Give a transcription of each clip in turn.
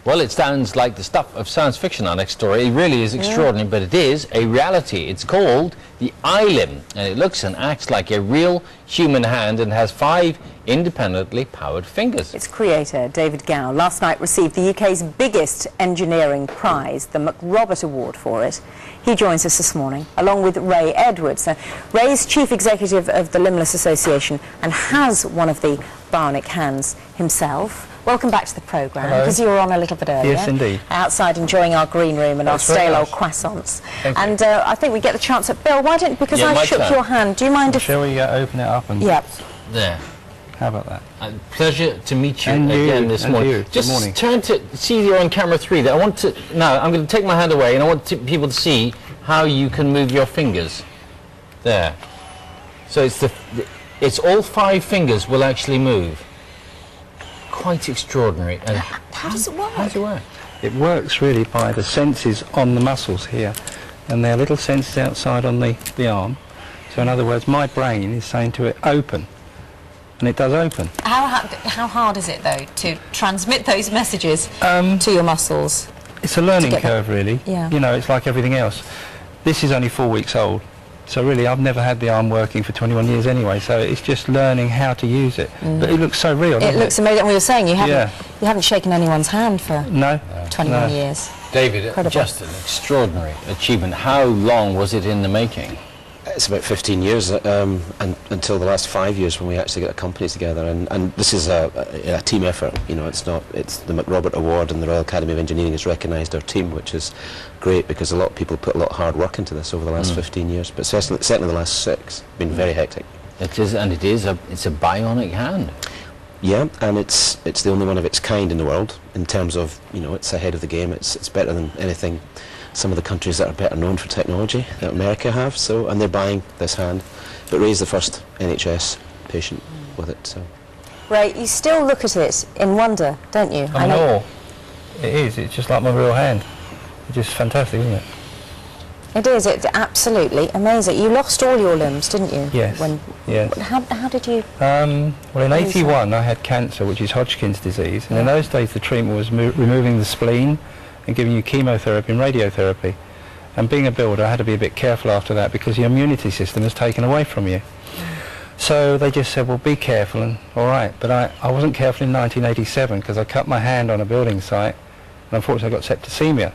Well, it sounds like the stuff of science fiction, our next story. It really is extraordinary, but it is a reality. It's called the iLim, and it looks and acts like a real human hand and has 5 independently powered fingers. Its creator, David Gow, last night received the UK's biggest engineering prize, the McRobert Award for it. He joins us this morning, along with Ray Edwards. Ray's chief executive of the Limbless Association and has one of the bionic hands himself. Welcome back to the programme, because you were on a little bit earlier. Yes, indeed. Outside enjoying our green room and our stale old croissants. And I think we get the chance at Bill. Why don't, because I shook your hand, do you mind if... Shall we open it up and... Yep. There. How about that? Pleasure to meet you And again this morning. Just turn to see you're on camera 3 there. I want to... Now, I'm going to take my hand away and I want people to see how you can move your fingers. There. So it's all 5 fingers will actually move. Quite extraordinary. And how does it work? How does it work? It works really by the sensors on the muscles here, and there are little sensors outside on the arm. So in other words, my brain is saying to it, open, and it does open. How hard is it, though, to transmit those messages to your muscles? It's a learning curve, really. Yeah. You know, it's like everything else. This is only 4 weeks old. So really, I've never had the arm working for 21 years anyway, so it's just learning how to use it. But it looks so real, doesn't it? It looks amazing. We were saying you haven't shaken anyone's hand for 21 years. David, Incredible. Just an extraordinary achievement. How long was it in the making? It's about 15 years, and until the last 5 years when we actually got a company together, and this is a team effort. You know, it's the McRobert Award and the Royal Academy of Engineering has recognised our team, which is great because a lot of people put a lot of hard work into this over the last 15 years, but certainly the last 6 been very hectic. It is, and it's a bionic hand. Yeah, and it's the only one of its kind in the world in terms of, you know, it's ahead of the game. It's better than anything some of the countries that are better known for technology that America have, so, and they're buying this hand. But Ray's the first NHS patient with it, so. Ray, you still look at it in wonder, don't you? I know. It is, it's just like my real hand. It's just fantastic, isn't it? It is, it's absolutely amazing. You lost all your limbs, didn't you? Yes, yes. How did you... Well, in '81 I had cancer, which is Hodgkin's disease, and in those days the treatment was removing the spleen and giving you chemotherapy and radiotherapy. And being a builder, I had to be a bit careful after that because your immunity system is taken away from you. So they just said, well, be careful, and all right. But I wasn't careful in 1987 because I cut my hand on a building site, and unfortunately I got septicemia.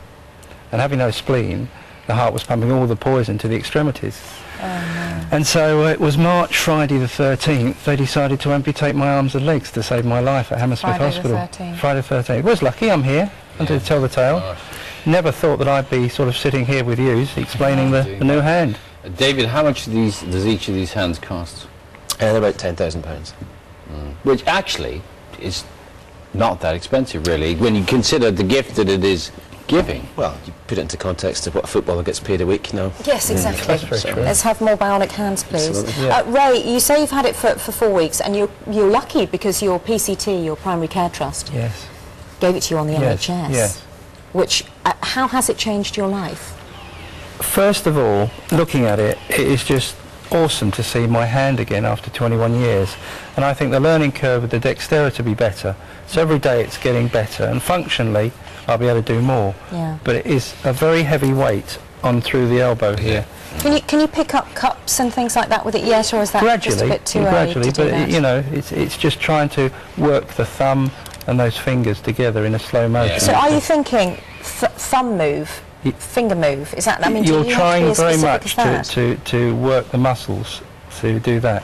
And having no spleen, the heart was pumping all the poison to the extremities. Oh, no. And so it was Friday the 13th, they decided to amputate my arms and legs to save my life at Hammersmith Hospital. Friday the 13th. It was lucky I'm here, to tell the tale. Never thought that I'd be sort of sitting here with you explaining the new hand. David, how much does each of these hands cost? They're about £10,000. Which actually is not that expensive, really, when you consider the gift that it is giving. Well, you put it into context of what a footballer gets paid a week now. Yes, exactly. That's very true. Let's have more bionic hands, please. Yeah. Ray, you say you've had it for 4 weeks, and you're lucky because your PCT, your Primary Care Trust, gave it to you on the NHS. Yes. Which, how has it changed your life? First of all, looking at it, it is just awesome to see my hand again after 21 years. And I think the learning curve with the dexterity will be better. So every day it's getting better, and functionally I'll be able to do more. Yeah. But it is a very heavy weight on through the elbow here. Can you pick up cups and things like that with it yet, or is that just a bit too early to do that? You know, it's just trying to work the thumb and those fingers together in a slow motion. So are you thinking thumb move, finger move? Is that? I mean, you're do you trying have to be as very specific much as that? to work the muscles to do that.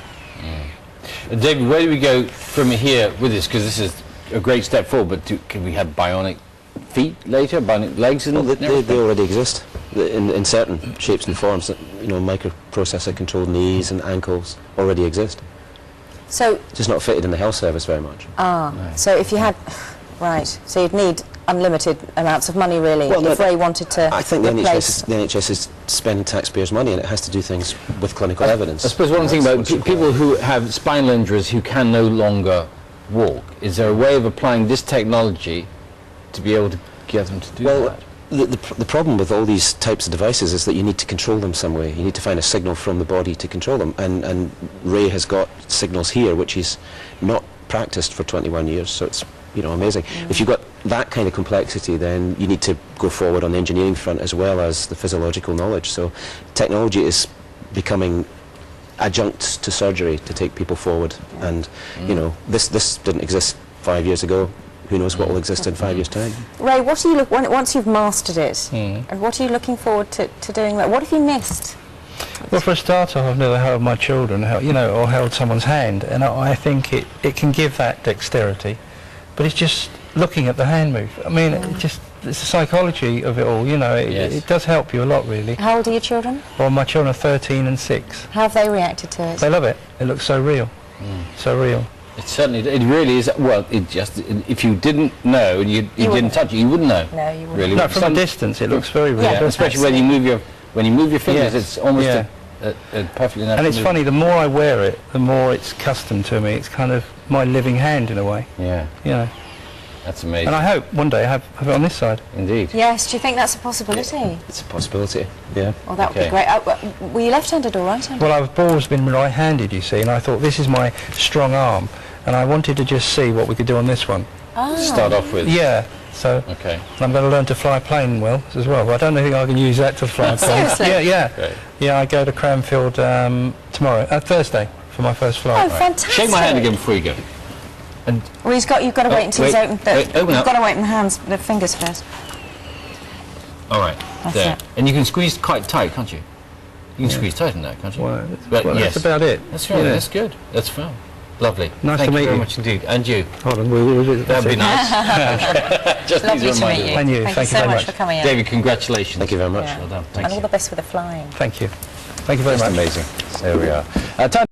David, where do we go from here with this? Because this is a great step forward, but can we have bionic feet later, bionic legs? And they already exist in certain shapes and forms. You know, microprocessor controlled knees and ankles already exist. So just not fitted in the health service very much. So if you had, so you'd need unlimited amounts of money, really, if Ray wanted to. I think the NHS is spending taxpayers' money, and it has to do things with clinical evidence. I suppose one thing about people who have spinal injuries who can no longer walk, is there a way of applying this technology to be able to get them to do that? The problem with all these types of devices is that you need to control them some way. You need to find a signal from the body to control them, and Ray has got signals here which he's not practiced for 21 years, so it's you know, amazing. If you've got that kind of complexity, then you need to go forward on the engineering front as well as the physiological knowledge. So technology is becoming adjuncts to surgery to take people forward. And, you know, this didn't exist 5 years ago. Who knows what will exist in 5 years' time? Ray, what are you once you've mastered it, and what are you looking forward to doing that? What have you missed? Well, for a start off, I've never held my children, you know, or held someone's hand, and I think it can give that dexterity, but it's just looking at the hand move. I mean, it's the psychology of it all, you know, it does help you a lot, really. How old are your children? Well, my children are 13 and 6. How have they reacted to it? They love it. It looks so real, so real. It certainly, it really is. Well, if you didn't know and you didn't touch it, you wouldn't know. No, you wouldn't. Really. No, from a distance, it looks very real. Yeah. Especially when you move your fingers, Yes. it's almost Yeah. a perfectly natural. And it's movement. funny, the more I wear it, the more it's custom to me. It's kind of my living hand in a way, Yeah, you know. that's amazing. And I hope one day I have it on this side. Indeed. Yes, do you think that's a possibility? It's a possibility, yeah. Well, that would be Okay. great. Were you left-handed or right-handed? Well, I've always been right-handed, you see, and I thought this is my strong arm, and I wanted to just see what we could do on this one. Start off with. Yeah, so Okay. and I'm going to learn to fly a plane well as well. But I don't think I can use that to fly a plane. Seriously? Yeah. Great. Yeah, I go to Cranfield tomorrow, Thursday, for my first flight. Oh, fantastic. Shake my hand again before you go. And Well, you've got to wait until wait, he's opened. wait, open You've up. got to open the fingers first. all right, That's there. it. And you can squeeze quite tight, can't you? You can squeeze tight in that, can't you? Well, But well, yes. that's about it. That's right. Yeah. That's good. That's fine. Lovely. Nice Thank to meet you very you. much indeed. And you. Hold on, we'll do That'd be nice. Just Lovely these to meet reminders. you. And you, Thank thank you you so very much much. for coming in. David, congratulations. Thank you very much. Yeah. Well done. And Thank all you. the best with the flying. Thank you. Thank you very Just much. amazing. There we are. Time